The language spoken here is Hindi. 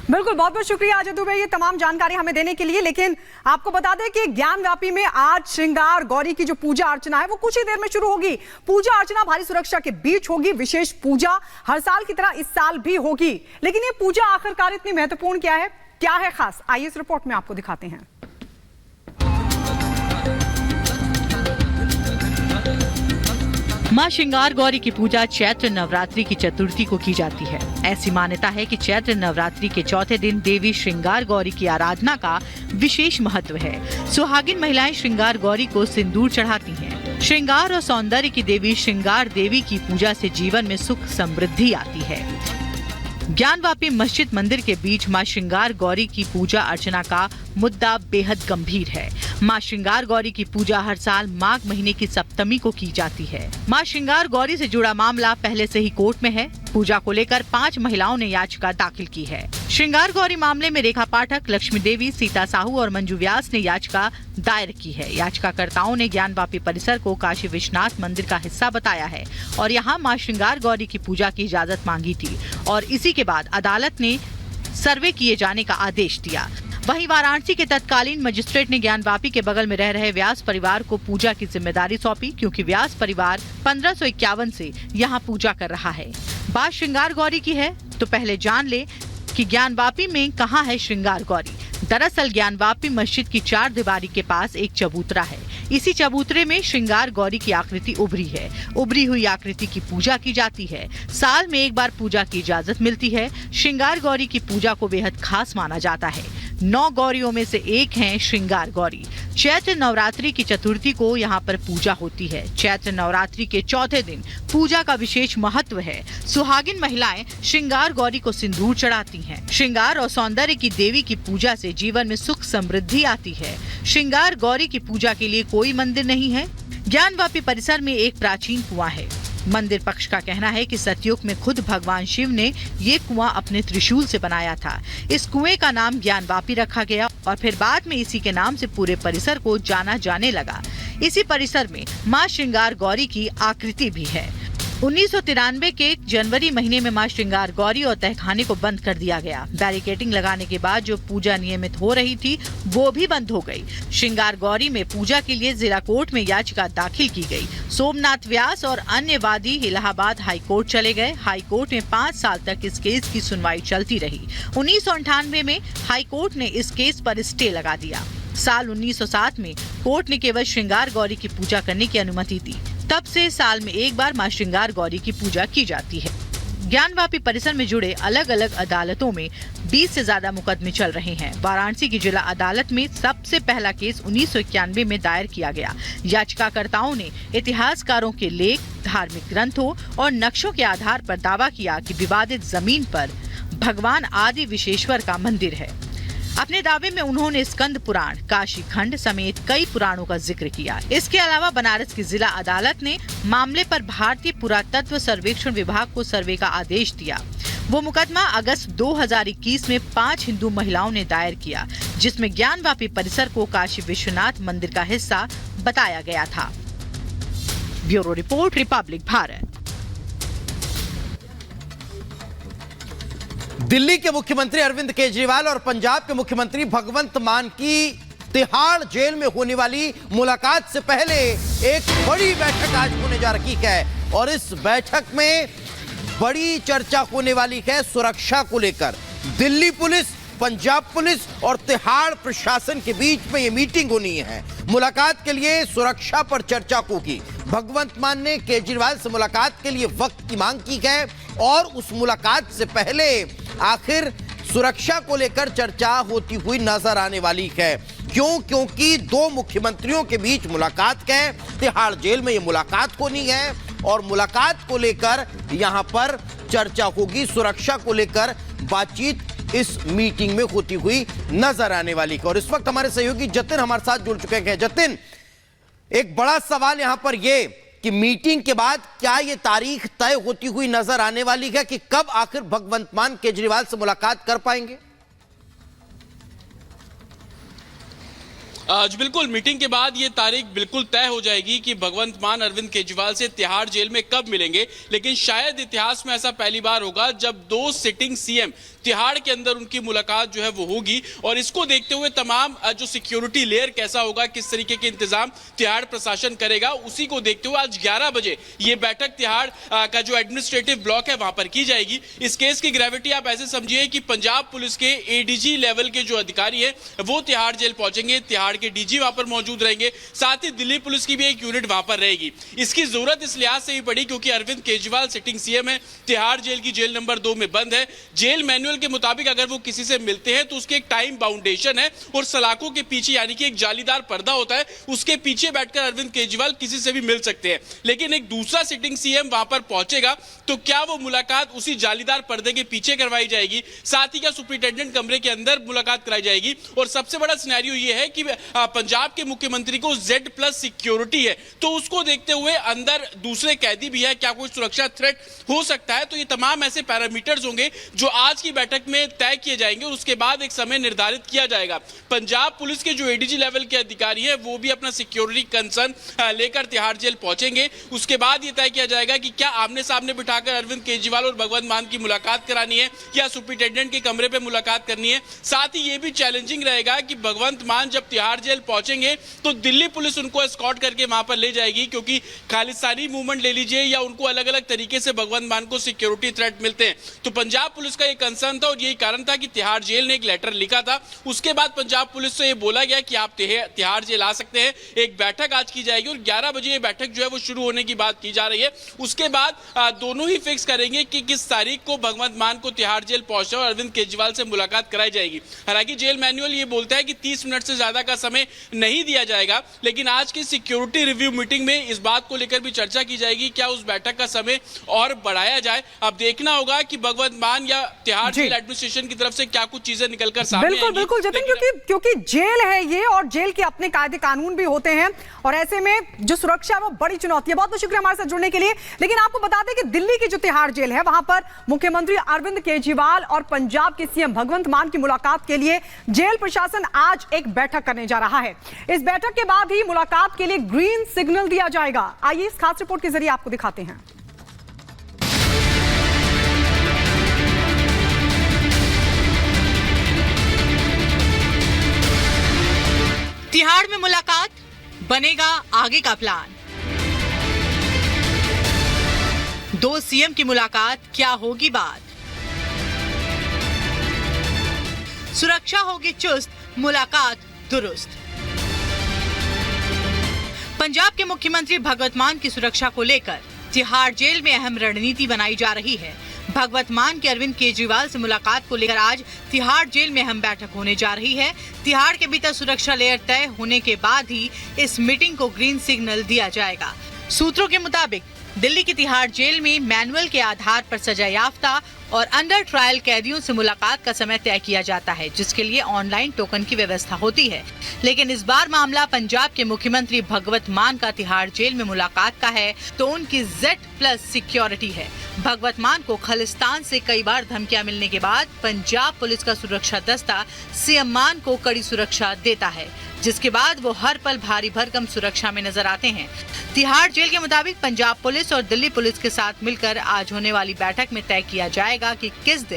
बिल्कुल, बहुत बहुत शुक्रिया अजय दुबे ये तमाम जानकारी हमें देने के लिए। लेकिन आपको बता दें कि ज्ञानव्यापी में आज श्रृंगार गौरी की जो पूजा अर्चना है वो कुछ ही देर में शुरू होगी। पूजा अर्चना भारी सुरक्षा के बीच होगी। विशेष पूजा हर साल की तरह इस साल भी होगी। लेकिन ये पूजा आखिरकार इतनी महत्वपूर्ण क्या है खास, आइए इस रिपोर्ट में आपको दिखाते हैं। मां श्रृंगार गौरी की पूजा चैत्र नवरात्रि की चतुर्थी को की जाती है। ऐसी मान्यता है कि चैत्र नवरात्रि के चौथे दिन देवी श्रृंगार गौरी की आराधना का विशेष महत्व है। सुहागिन महिलाएं श्रृंगार गौरी को सिंदूर चढ़ाती हैं। श्रृंगार और सौंदर्य की देवी श्रृंगार देवी की पूजा से जीवन में सुख समृद्धि आती है। ज्ञानवापी मस्जिद मंदिर के बीच मां श्रृंगार गौरी की पूजा अर्चना का मुद्दा बेहद गंभीर है। मां श्रृंगार गौरी की पूजा हर साल माघ महीने की सप्तमी को की जाती है। मां श्रृंगार गौरी से जुड़ा मामला पहले से ही कोर्ट में है। पूजा को लेकर 5 महिलाओं ने याचिका दाखिल की है। श्रृंगार गौरी मामले में रेखा पाठक, लक्ष्मी देवी, सीता साहू और मंजू व्यास ने याचिका दायर की है। याचिकाकर्ताओं ने ज्ञानवापी परिसर को काशी विश्वनाथ मंदिर का हिस्सा बताया है और यहाँ मां श्रृंगार गौरी की पूजा की इजाजत मांगी थी और इसी के बाद अदालत ने सर्वे किए जाने का आदेश दिया। वहीं वाराणसी के तत्कालीन मजिस्ट्रेट ने ज्ञानवापी के बगल में रह रहे व्यास परिवार को पूजा की जिम्मेदारी सौंपी, क्योंकि व्यास परिवार 1551 से यहाँ पूजा कर रहा है। बात श्रृंगार गौरी की है तो पहले जान ले कि ज्ञानवापी में कहाँ है श्रृंगार गौरी। दरअसल ज्ञानवापी मस्जिद की 4 दीवारी के पास एक चबूतरा है। इसी चबूतरे में श्रृंगार गौरी की आकृति उभरी है। उभरी हुई आकृति की पूजा की जाती है। साल में एक बार पूजा की इजाजत मिलती है। श्रृंगार गौरी की पूजा को बेहद खास माना जाता है। 9 गौरियों में से एक हैं श्रृंगार गौरी। चैत्र नवरात्रि की चतुर्थी को यहाँ पर पूजा होती है। चैत्र नवरात्रि के चौथे दिन पूजा का विशेष महत्व है। सुहागिन महिलाएं श्रृंगार गौरी को सिंदूर चढ़ाती हैं। श्रृंगार और सौंदर्य की देवी की पूजा से जीवन में सुख समृद्धि आती है। श्रृंगार गौरी की पूजा के लिए कोई मंदिर नहीं है। ज्ञानवापी परिसर में एक प्राचीन कुआं है। मंदिर पक्ष का कहना है कि सतयुग में खुद भगवान शिव ने ये कुआं अपने त्रिशूल से बनाया था। इस कुएं का नाम ज्ञानवापी रखा गया और फिर बाद में इसी के नाम से पूरे परिसर को जाना जाने लगा। इसी परिसर में मां श्रृंगार गौरी की आकृति भी है। 1993 के जनवरी महीने में मां श्रृंगार गौरी और तहखाने को बंद कर दिया गया। बैरिकेडिंग लगाने के बाद जो पूजा नियमित हो रही थी वो भी बंद हो गई। श्रृंगार गौरी में पूजा के लिए जिला कोर्ट में याचिका दाखिल की गई। सोमनाथ व्यास और अन्य वादी इलाहाबाद हाई कोर्ट चले गए। हाई कोर्ट में 5 साल तक इस केस की सुनवाई चलती रही। 1998 में हाई कोर्ट ने इस केस पर स्टे लगा दिया। साल 1907 में कोर्ट ने केवल श्रृंगार गौरी की पूजा करने की अनुमति दी। तब से साल में एक बार मां श्रृंगार गौरी की पूजा की जाती है। ज्ञानवापी परिसर में जुड़े अलग अलग अदालतों में 20 से ज्यादा मुकदमे चल रहे हैं। वाराणसी की जिला अदालत में सबसे पहला केस 1991 में दायर किया गया। याचिकाकर्ताओं ने इतिहासकारों के लेख, धार्मिक ग्रंथों और नक्शों के आधार पर दावा किया कि विवादित जमीन पर भगवान आदि विश्वेश्वर का मंदिर है। अपने दावे में उन्होंने स्कंद पुराण, काशी खंड समेत कई पुराणों का जिक्र किया। इसके अलावा बनारस की जिला अदालत ने मामले पर भारतीय पुरातत्व सर्वेक्षण विभाग को सर्वे का आदेश दिया। वो मुकदमा अगस्त 2021 में 5 हिंदू महिलाओं ने दायर किया, जिसमें ज्ञानवापी परिसर को काशी विश्वनाथ मंदिर का हिस्सा बताया गया था। Bureau report, Republic Bharat. Delhi के मुख्यमंत्री अरविंद केजरीवाल और पंजाब के मुख्यमंत्री भगवंत मान की तिहाड़ जेल में होने वाली मुलाकात से पहले एक बड़ी बैठक आज होने जा रही है और इस बैठक में बड़ी चर्चा होने वाली है सुरक्षा को लेकर। दिल्ली पुलिस, पंजाब पुलिस और तिहाड़ प्रशासन के बीच में ये मीटिंग होनी है। मुलाकात के लिए सुरक्षा पर चर्चा होगी। भगवंत मान ने केजरीवाल से मुलाकात के लिए वक्त की मांग की है और उस मुलाकात से पहले आखिर सुरक्षा को लेकर चर्चा होती हुई नजर आने वाली है। क्योंकि 2 मुख्यमंत्रियों के बीच मुलाकात है। तिहाड़ जेल में ये मुलाकात होनी है और मुलाकात को लेकर यहां पर चर्चा होगी। सुरक्षा को लेकर बातचीत इस मीटिंग में होती हुई नजर आने वाली है। और इस वक्त हमारे सहयोगी जतिन हमारे साथ जुड़ चुके हैं। जतिन, एक बड़ा सवाल यहां पर यह कि मीटिंग के बाद क्या यह तारीख तय होती हुई नजर आने वाली है कि कब आखिर भगवंत मान केजरीवाल से मुलाकात कर पाएंगे? जी बिल्कुल, मीटिंग के बाद ये तारीख बिल्कुल तय हो जाएगी कि भगवंत मान अरविंद केजरीवाल से तिहाड़ जेल में कब मिलेंगे। लेकिन शायद इतिहास में ऐसा पहली बार होगा जब 2 सिटिंग सीएम तिहाड़ के अंदर उनकी मुलाकात जो है वो होगी। और इसको देखते हुए तमाम जो सिक्योरिटी लेयर कैसा होगा, किस तरीके के इंतजाम तिहाड़ प्रशासन करेगा, उसी को देखते हुए आज 11 बजे ये बैठक तिहाड़ का जो एडमिनिस्ट्रेटिव ब्लॉक है वहां पर की जाएगी। इस केस की ग्रेविटी आप ऐसे समझिए कि पंजाब पुलिस के एडीजी लेवल के जो अधिकारी है वो तिहाड़ जेल पहुंचेंगे, तिहाड़ के डीजी वहां पर मौजूद रहेंगे, साथ ही दिल्ली पुलिस की भी एक यूनिट वहां पर रहेगी। इसकी जरूरत इस लिहाज से ही पड़ी क्योंकि अरविंद केजरीवाल सिटिंग सीएम है, तिहाड़ जेल की जेल नंबर 2 में बंद है। जेल मैनुअल के मुताबिक अगर वो किसी से मिलते हैं तो उसके एक टाइम बाउंडेशन है और सलाखों के पीछे यानी कि एक जालीदार पर्दा होता है, उसके पीछे बैठकर अरविंद केजरीवाल किसी से भी मिल सकते हैं। लेकिन एक दूसरा सिटिंग सीएम वहां पर पहुंचेगा तो क्या वो मुलाकात उसी जालीदार पर्दे के पीछे करवाई जाएगी, साथ ही क्या सुपरिटेंडेंट कमरे के अंदर मुलाकात कराई जाएगी। और सबसे बड़ा सिनेरियो ये है कि पंजाब के मुख्यमंत्री को Z+ सिक्योरिटी है, तो उसको देखते हुए अंदर दूसरे कैदी भी है, क्या कोई सुरक्षा थ्रेट हो सकता है। तो ये तमाम ऐसे पैरामीटर्स होंगे जो आज की बैठक में तय किए जाएंगे और उसके बाद एक समय निर्धारित किया जाएगा। पंजाब पुलिस के जो एडीजी लेवल के अधिकारी हैं वो भी अपना सिक्योरिटी कंसर्न लेकर तिहाड़ जेल पहुंचेंगे। उसके बाद ये तय किया जाएगा कि क्या आमने सामने बिठाकर अरविंद केजरीवाल और भगवंत मान की मुलाकात करानी है या सुपरिटेंडेंट के कमरे पे मुलाकात करनी है। साथ ही ये भी चैलेंजिंग रहेगा कि भगवंत मान जब तिहाड़ जेल पहुंचेंगे तो दिल्ली पुलिस उनको एस्कॉर्ट करके वहां पर ले जाएगी, क्योंकि खालिस्तानी मूवमेंट ले लीजिए या उनको अलग अलग तरीके से भगवंत मान को सिक्योरिटी थ्रेट मिलते हैं। तो पंजाब पुलिस का ये कंसर्न था और यही कारण था कि तिहाड़ जेल ने एक लेटर लिखा था। उसके बाद पंजाब पुलिस से ये बोला गया कि आप तिहाड़ जेल आ सकते हैं। एक बैठक आज की जाएगी और 11 बजे ये बैठक जो है वो शुरू होने की बात की जा रही है। उसके बाद दोनों ही फिक्स करेंगे कि किस तारीख को भगवंत मान को तिहाड़ जेल पहुंचना और अरविंद केजरीवाल से मुलाकात कराई जाएगी। हालांकि जेल मैनुअल ये बोलता है कि 30 मिनट से ज्यादा का समय नहीं दिया जाएगा, लेकिन आज की सिक्योरिटी रिव्यू मीटिंग में इस बात को लेकर भी चर्चा की जाएगी क्या उस बैठक का समय और बढ़ाया जाए। अब देखना होगा कि भगवंत मान या तिहाड़ जेल एडमिनिस्ट्रेशन की तरफ से क्या कुछ चीजें निकलकर सामने आएंगी। बिल्कुल जतिन, क्योंकि जेल है ये और जेल के अपने कायदे कानून भी होते हैं और ऐसे में जो सुरक्षा है वो बड़ी चुनौती है। बहुत बहुत शुक्रिया हमारे साथ जुड़ने के लिए। लेकिन आपको बता दें कि दिल्ली की जो तिहाड़ जेल है वहां पर मुख्यमंत्री अरविंद केजरीवाल और पंजाब के सीएम भगवंत मान की मुलाकात के लिए जेल प्रशासन आज एक बैठक करने जा रहा है। इस बैठक के बाद ही मुलाकात के लिए ग्रीन सिग्नल दिया जाएगा। आइए इस खास रिपोर्ट के जरिए आपको दिखाते हैं। तिहाड़ में मुलाकात, बनेगा आगे का प्लान। 2 सीएम की मुलाकात, क्या होगी बात। सुरक्षा होगी चुस्त, मुलाकात दुरुस्त। पंजाब के मुख्यमंत्री भगवंत मान की सुरक्षा को लेकर तिहाड़ जेल में अहम रणनीति बनाई जा रही है। भगवंत मान की अरविंद केजरीवाल से मुलाकात को लेकर आज तिहाड़ जेल में अहम बैठक होने जा रही है। तिहाड़ के भीतर सुरक्षा लेयर तय होने के बाद ही इस मीटिंग को ग्रीन सिग्नल दिया जाएगा। सूत्रों के मुताबिक दिल्ली की तिहाड़ जेल में मैनुअल के आधार पर सजा याफ्ता और अंडर ट्रायल कैदियों से मुलाकात का समय तय किया जाता है, जिसके लिए ऑनलाइन टोकन की व्यवस्था होती है। लेकिन इस बार मामला पंजाब के मुख्यमंत्री भगवंत मान का तिहाड़ जेल में मुलाकात का है, तो उनकी Z+ सिक्योरिटी है। भगवंत मान को खालिस्तान से कई बार धमकियां मिलने के बाद पंजाब पुलिस का सुरक्षा दस्ता सीएम मान को कड़ी सुरक्षा देता है, जिसके बाद वो हर पल भारी भरकम सुरक्षा में नजर आते हैं। तिहाड़ जेल के मुताबिक पंजाब पुलिस और दिल्ली पुलिस के साथ मिलकर आज होने वाली बैठक में तय किया जाएगा कि किस दिन